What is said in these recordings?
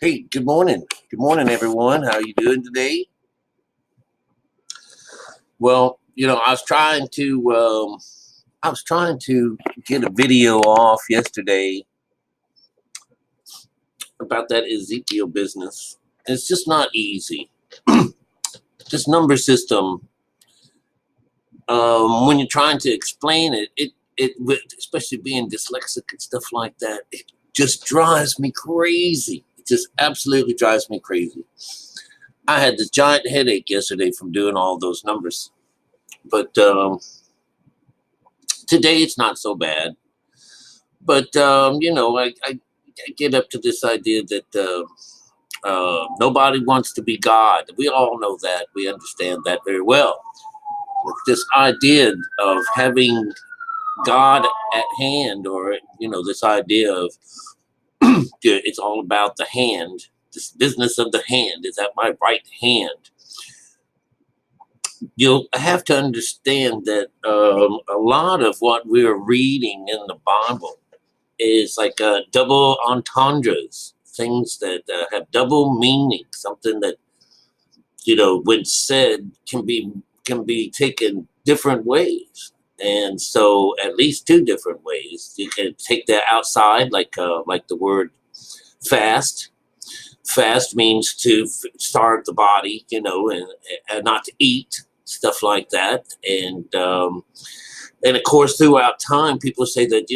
Hey, good morning. Good morning, everyone. How you doing today? Well, I was trying to get a video off yesterday about that Ezekiel business. It's just not easy. This number system, when you're trying to explain especially being dyslexic and stuff like that, it just drives me crazy. It just absolutely drives me crazy. I had this giant headache yesterday from doing all those numbers. But today it's not so bad. But I get up to this idea that nobody wants to be God. We all know that. We understand that very well. With this idea of having God at hand, or this idea of it's all about the hand. This business of the hand is at my right hand. You'll have to understand that a lot of what we're reading in the Bible is like double entendres, things that have double meaning, something that when said can be taken different ways, and so at least two different ways. You can take that outside, like the word fast. Fast means to starve the body, and not to eat stuff like that, and of course, throughout time, people say that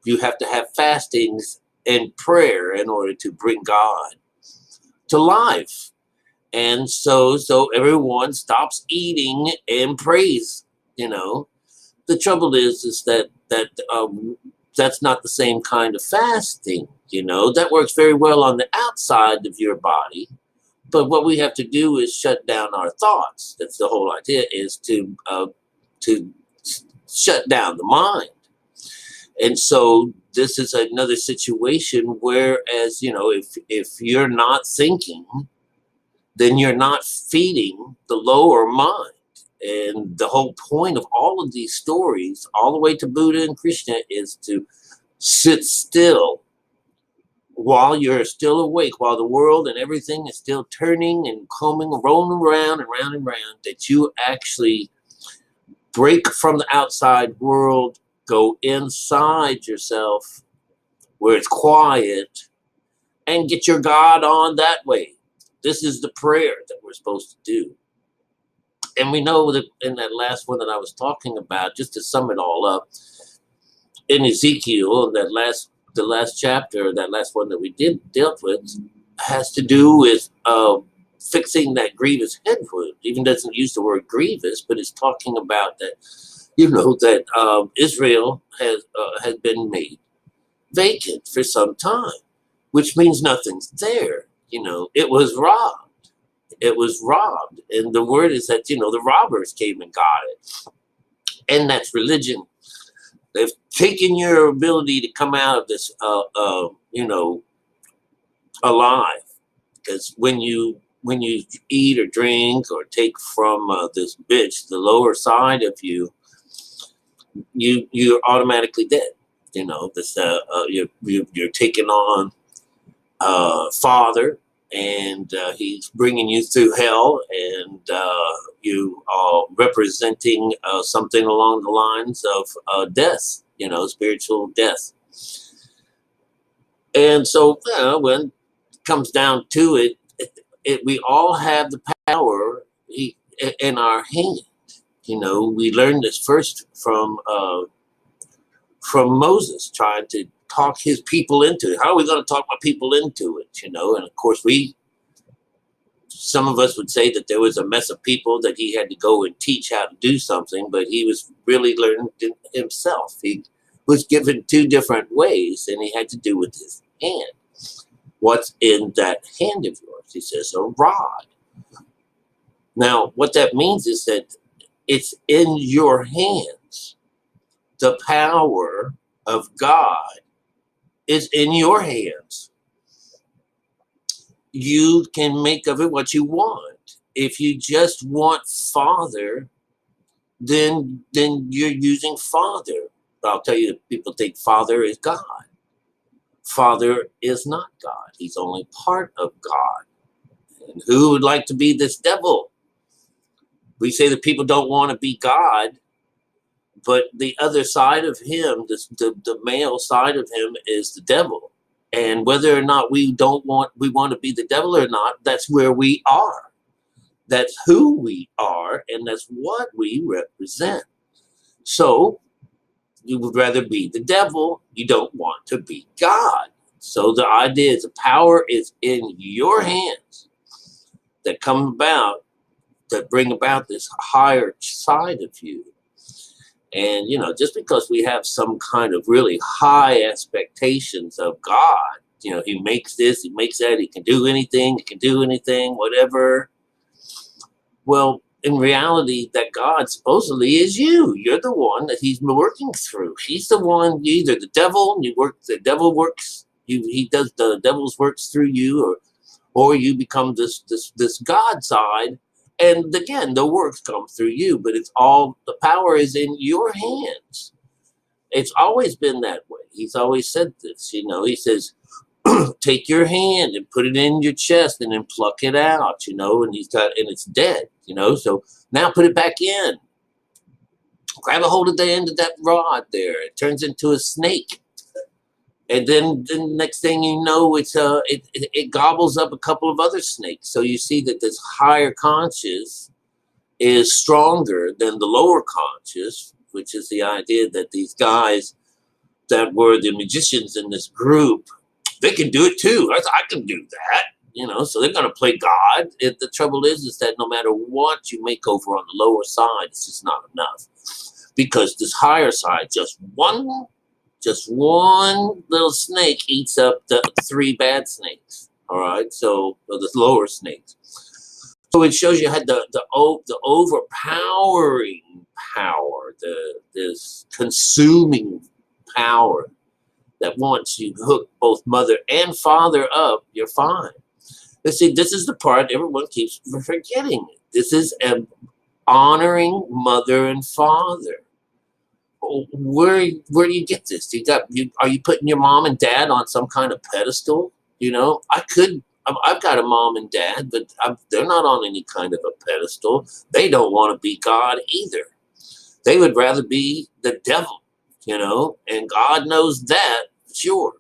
you have to have fastings and prayer in order to bring God to life, and so everyone stops eating and prays. The trouble is that that's not the same kind of fasting. That works very well on the outside of your body, but what we have to do is shut down our thoughts. That's the whole idea: is to shut down the mind. And so this is another situation where, as if you're not thinking, then you're not feeding the lower mind. And the whole point of all of these stories, all the way to Buddha and Krishna, is to sit still while you're still awake, while the world and everything is still turning and combing, rolling around and round and round, that you actually break from the outside world, go inside yourself where it's quiet, and get your God on that way. This is the prayer that we're supposed to do. And we know that in that last one that I was talking about, just to sum it all up, in Ezekiel, the last chapter, that last one that we dealt with, has to do with fixing that grievous head wound. Even doesn't use the word grievous, but it's talking about that that Israel has been made vacant for some time, which means nothing's there. It was robbed. It was robbed, and the word is that the robbers came and got it, and that's religion. They've taken your ability to come out of this, alive, because when you eat or drink or take from this bitch, the lower side of you're automatically dead. This you're taking on Father, and he's bringing you through hell, and you are representing something along the lines of death, spiritual death. And so when it comes down to it, we all have the power in our hand. We learned this first from Moses, trying to talk his people into it. How are we going to talk my people into it? And of course, some of us would say that there was a mess of people that he had to go and teach how to do something, but he was really learning himself. He was given two different ways, and he had to do with his hand. What's in that hand of yours? He says, a rod. Now, what that means is that it's in your hands. The power of God is in your hands. You can make of it what you want. If you just want Father, then you're using Father. I'll tell you, people think Father is God. Father is not God. He's only part of God. And who would like to be this devil? We say that people don't want to be God, but the other side of him, the male side of him, is the devil. And whether or not we want to be the devil or not, that's where we are. That's who we are, and that's what we represent. So you would rather be the devil. You don't want to be God. So the idea is the power is in your hands that come about, that bring about this higher side of you. And, just because we have some kind of really high expectations of God, he makes this, he makes that, he can do anything, whatever. Well, in reality, that God supposedly is you. You're the one that he's working through. He's the one, either the devil, the devil works, he does the devil's works through you, or you become this God side. And again, the works come through you, but it's all, the power is in your hands. It's always been that way. He's always said this, he says, take your hand and put it in your chest and then pluck it out, and it's dead, so now put it back in. Grab a hold of the end of that rod there. It turns into a snake. And then the next thing you know, it gobbles up a couple of other snakes. So you see that this higher conscious is stronger than the lower conscious, which is the idea that these guys that were the magicians in this group, they can do it too. I can do that, so they're going to play God. The trouble is that no matter what you make over on the lower side, it's just not enough. Because this higher side, just one little snake eats up the 3 bad snakes. All right, so the lower snakes. So it shows you had the overpowering power, this consuming power that once you hook both mother and father up, you're fine. But see, this is the part everyone keeps forgetting. This is honoring mother and father. Where do you get this? Are you putting your mom and dad on some kind of pedestal? I've got a mom and dad, but they're not on any kind of a pedestal. They don't want to be God either. They would rather be the devil, and God knows that, sure,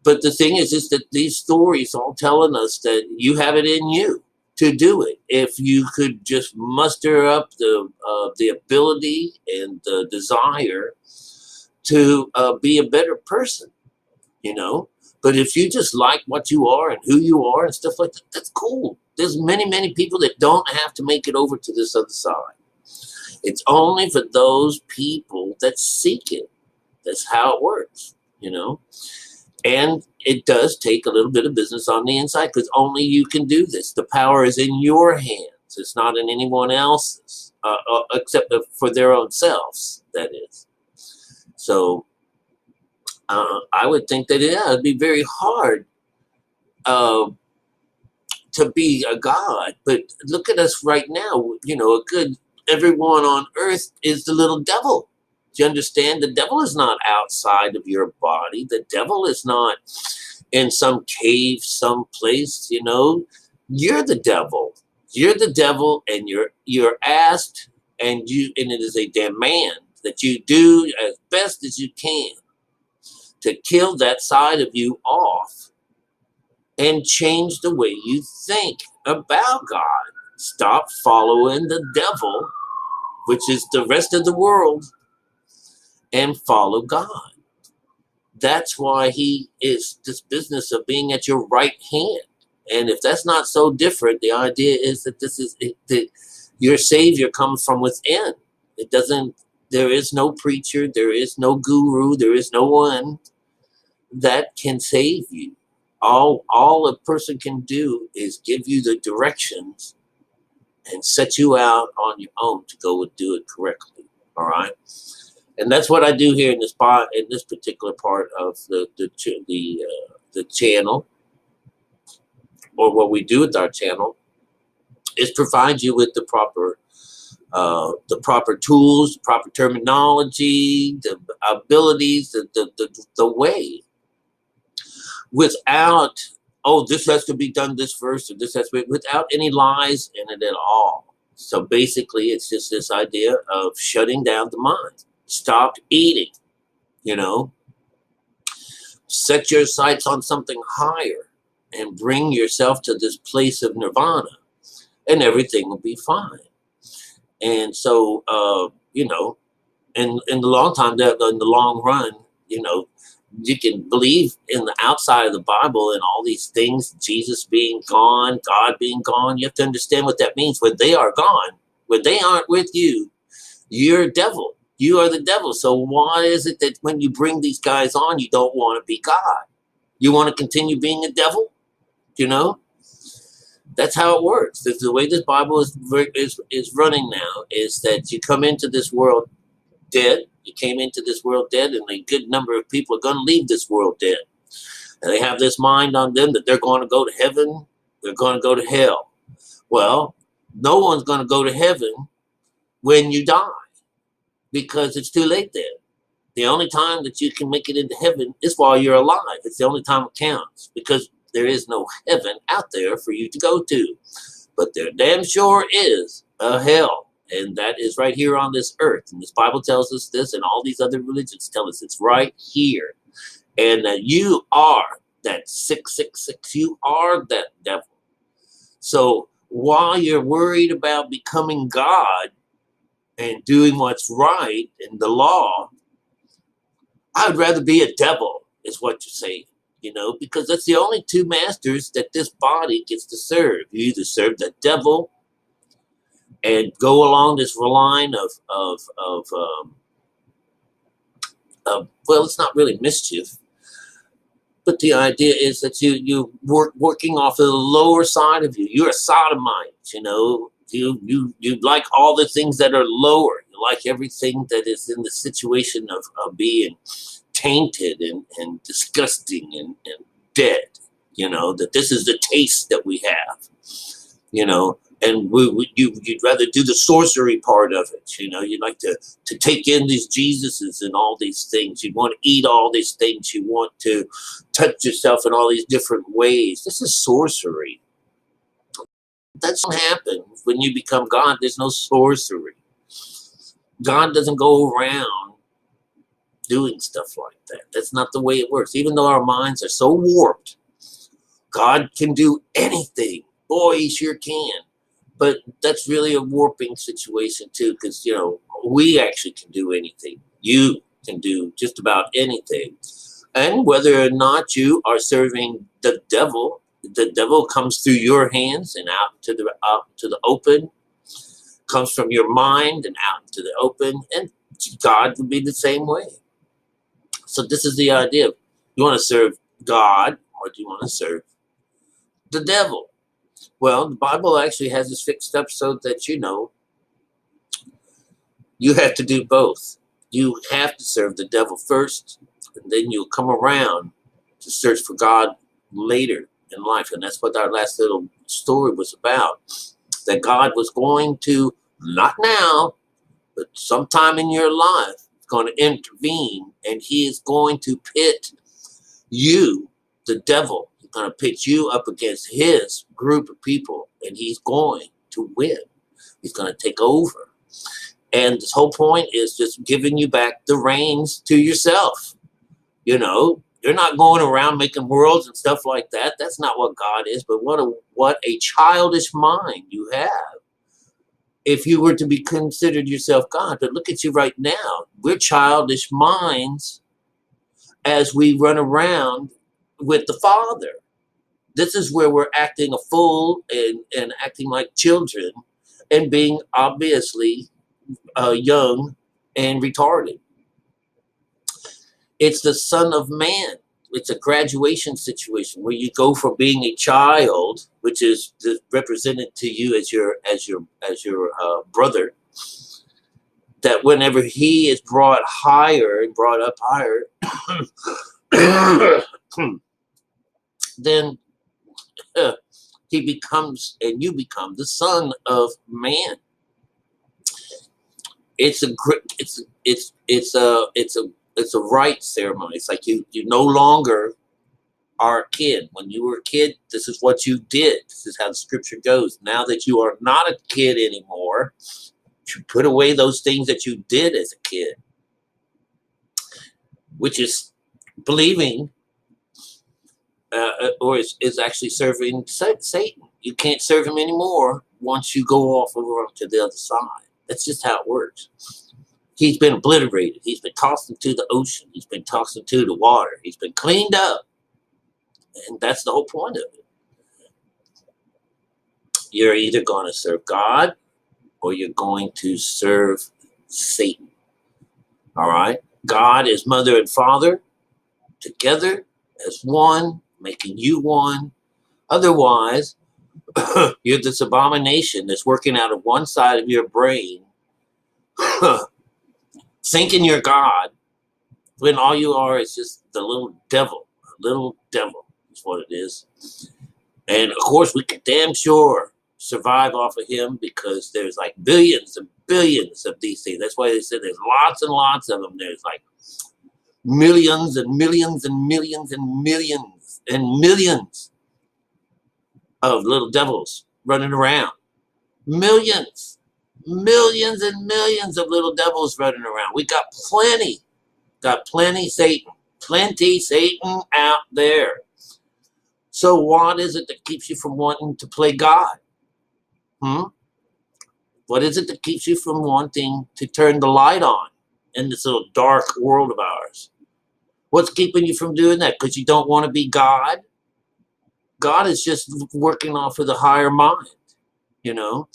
But the thing is that these stories all telling us that you have it in you to do it. If you could just muster up the ability and the desire to be a better person, But if you just like what you are and who you are and stuff like that, that's cool. There's many people that don't have to make it over to this other side. It's only for those people that seek it. That's how it works, And it does take a little bit of business on the inside because only you can do this. The power is in your hands. It's not in anyone else's, except for their own selves, that is. So I would think that, it'd be very hard to be a God. But look at us right now. Everyone on earth is the little devil. Do you understand? The devil is not outside of your body. The devil is not in some cave, someplace, You're the devil. You're the devil, and you're asked, and it is a demand that you do as best as you can to kill that side of you off and change the way you think about God. Stop following the devil, which is the rest of the world, and follow God. That's why he is this business of being at your right hand. And if that's not so different, the idea is that that your Savior comes from within. There is no preacher, there is no guru, there is no one that can save you. All a person can do is give you the directions and set you out on your own to go and do it correctly. All right. And that's what I do here in this particular part of the channel, or what we do with our channel, is provide you with the proper tools, proper terminology, the abilities, the way without, oh, this has to be done this first, or this has to be, without any lies in it at all. So basically, it's just this idea of shutting down the mind. Stop eating, you know, set your sights on something higher and bring yourself to this place of nirvana, and everything will be fine. And so, you know, in the long time, in the long run, you know, you can believe in the outside of the Bible and all these things, Jesus being gone, God being gone. You have to understand what that means. When they are gone, when they aren't with you, you're a devil. You are the devil. So why is it that when you bring these guys on, you don't want to be God? You want to continue being a devil? You know? That's how it works. That's the way this Bible is running now, is that you come into this world dead. You came into this world dead, and a good number of people are going to leave this world dead. And they have this mind on them that they're going to go to heaven, they're going to go to hell. Well, no one's going to go to heaven when you die, because it's too late then. The only time that you can make it into heaven is while you're alive. It's the only time it counts, because there is no heaven out there for you to go to. But there damn sure is a hell. And that is right here on this earth. And this Bible tells us this, and all these other religions tell us it's right here. And that you are that 666. You are that devil. So while you're worried about becoming God and doing what's right in the law, I would rather be a devil, is what you're saying. You know, because that's the only two masters that this body gets to serve. You either serve the devil and go along this line of well, it's not really mischief, but the idea is that you working off of the lower side of you. You're a sodomite, you know. You like all the things that are lower. You like everything that is in the situation of being tainted and disgusting and dead. You know, that this is the taste that we have. You know, and you'd rather do the sorcery part of it. You know, you'd like to take in these Jesuses and all these things. You'd want to eat all these things. You want to touch yourself in all these different ways. This is sorcery. That doesn't happen when you become God. There's no sorcery. God doesn't go around doing stuff like that. That's not the way it works. Even though our minds are so warped, God can do anything. Boy, he sure can. But that's really a warping situation too, because, you know, we actually can do anything. You can do just about anything. And whether or not you are serving the devil comes through your hands and out to the open, comes from your mind and out to the open, and God would be the same way. So this is the idea. You want to serve God, or do you want to serve the devil? Well, the Bible actually has this fixed up so that, you know, you have to do both. You have to serve the devil first, and then you'll come around to search for God later in life. And that's what our last little story was about. That God was going to, not now, but sometime in your life, going to intervene, and he is going to pit you, the devil, going to pit you up against his group of people, and he's going to win. He's going to take over. And this whole point is just giving you back the reins to yourself. You know, you're not going around making worlds and stuff like that. That's not what God is. But what a childish mind you have if you were to be considered yourself God. But look at you right now. We're childish minds as we run around with the Father. This is where we're acting a fool and acting like children and being obviously young and retarded. It's the Son of Man. It's a graduation situation where you go from being a child, which is represented to you as your brother, that whenever he is brought higher and brought up higher, then he becomes, and you become, the Son of Man. It's a rite ceremony. It's like you no longer are a kid. When you were a kid, this is what you did. This is how the scripture goes. Now that you are not a kid anymore, you put away those things that you did as a kid, which is believing or is actually serving Satan. You can't serve him anymore once you go off over to the other side. That's just how it works. He's been obliterated. He's been tossed into the ocean. He's been tossed into the water. He's been cleaned up. And that's the whole point of it. You're either going to serve God or you're going to serve Satan. All right? God is mother and father together as one, making you one. Otherwise, you're this abomination that's working out of one side of your brain, thinking you're God, when all you are is just the little devil. A little devil is what it is. And of course, we can damn sure survive off of him because there's like billions and billions of these things. That's why they said there's lots and lots of them. There's like millions and millions and millions and millions and millions of little devils running around. Millions and millions of little devils running around. We got plenty Satan out there. So what is it that keeps you from wanting to play God? What is it that keeps you from wanting to turn the light on in this little dark world of ours? What's keeping you from doing that? Because you don't want to be God? God is just working off of the higher mind, you know?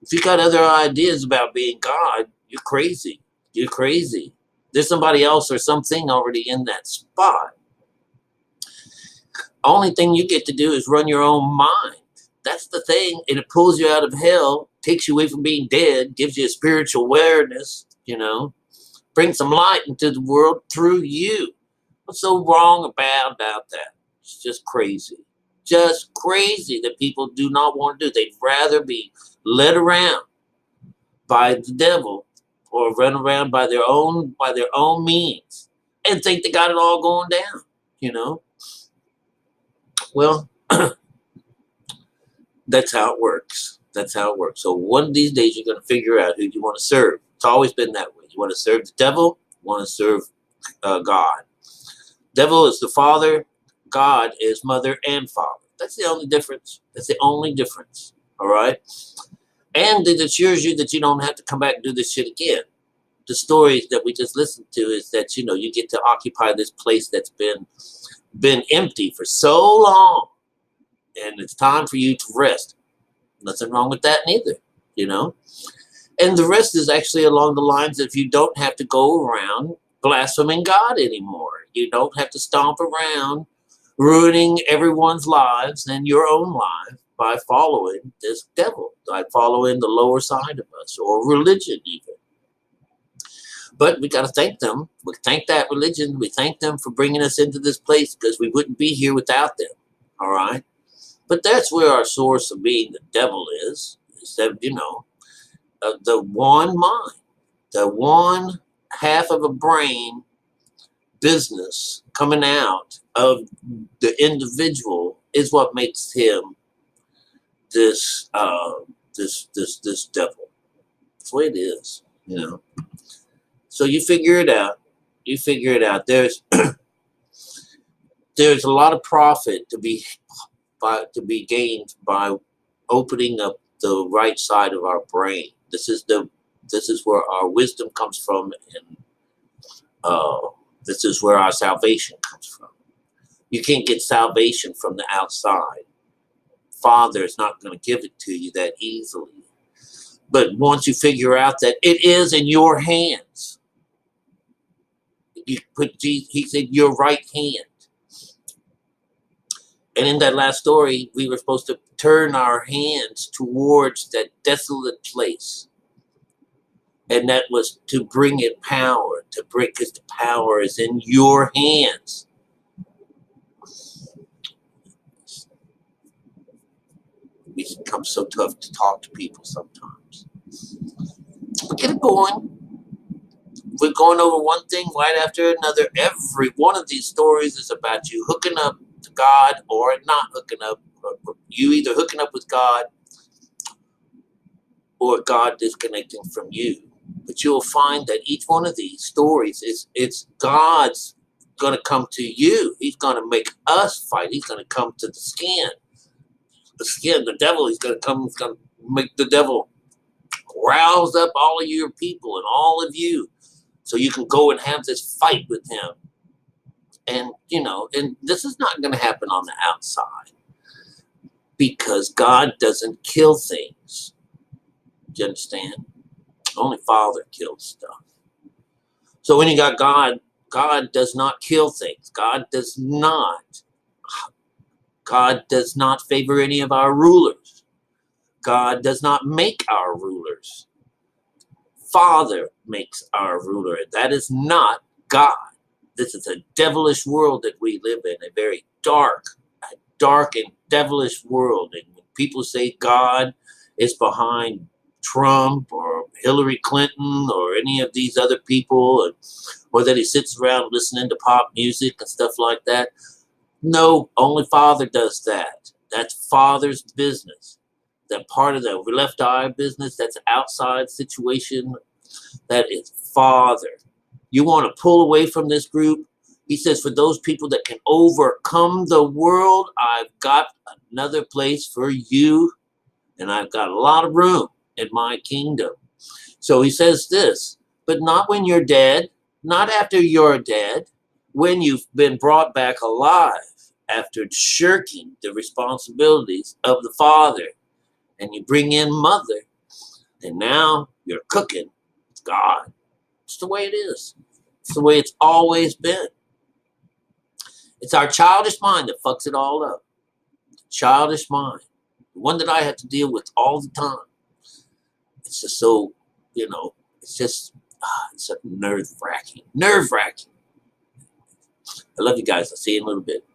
If you got other ideas about being God, you're crazy. You're crazy. There's somebody else or something already in that spot. Only thing you get to do is run your own mind. That's the thing. And it pulls you out of hell, takes you away from being dead, gives you a spiritual awareness, you know, brings some light into the world through you. What's so wrong about that? It's just crazy. Just crazy that people do not want to do. They'd rather be led around by the devil or run around by their own means and think they got it all going down, you know. Well, that's how it works. That's how it works. So one of these days you're going to figure out who you want to serve. It's always been that way. You want to serve the devil, you want to serve God. Devil is the father, God is mother and father. That's the only difference. That's the only difference. All right? And it assures you that you don't have to come back and do this shit again. The stories that we just listened to is that, you know, you get to occupy this place that's been empty for so long. And it's time for you to rest. Nothing wrong with that neither, you know? And the rest is actually along the lines of you don't have to go around blaspheming God anymore. You don't have to stomp around ruining everyone's lives and your own life by following this devil, by following the lower side of us, or religion even. But we got to thank them. We thank that religion. We thank them for bringing us into this place because we wouldn't be here without them, all right? But that's where our source of being the devil is that, you know, the one mind, the one half of a brain business coming out of the individual is what makes him this devil. That's the way it is, you know. So you figure it out. You figure it out. There's a lot of profit to be gained by opening up the right side of our brain. This is where our wisdom comes from, and this is where our salvation comes from. You can't get salvation from the outside. Father is not going to give it to you that easily. But once you figure out that it is in your hands, you put Jesus, he said, your right hand. And in that last story, we were supposed to turn our hands towards that desolate place. And that was to bring it power, because the power is in your hands. It becomes so tough to talk to people sometimes. But get it going. We're going over one thing right after another. Every one of these stories is about you hooking up to with God or not hooking up. You either hooking up with God or God disconnecting from you. But you'll find that each one of these stories it's God's going to come to you. He's going to make us fight. He's going to come to the skin. The skin, the devil, he's going to come, he's going to make the devil rouse up all of your people and all of you so you can go and have this fight with him. And, and this is not going to happen on the outside because God doesn't kill things. Do you understand? Only Father kills stuff. So when you got God, God does not kill things. God does not favor any of our rulers. God does not make our rulers. Father makes our ruler. That is not God. This is a devilish world that we live in, a very dark and devilish world. And when people say God is behind Trump or Hillary Clinton or any of these other people, or that he sits around listening to pop music and stuff like that, no, only Father does that. That's Father's business. That part of the left eye business, that's an outside situation. That is Father. You want to pull away from this group? He says, for those people that can overcome the world, I've got another place for you. And I've got a lot of room in my kingdom. So he says this, but not when you're dead, not after you're dead, when you've been brought back alive after shirking the responsibilities of the Father. And you bring in Mother, and now you're cooking with God. It's the way it is. It's the way it's always been. It's our childish mind that fucks it all up. Childish mind. The one that I have to deal with all the time. It's just so, it's just, it's nerve-wracking. Nerve-wracking. I love you guys. I'll see you in a little bit.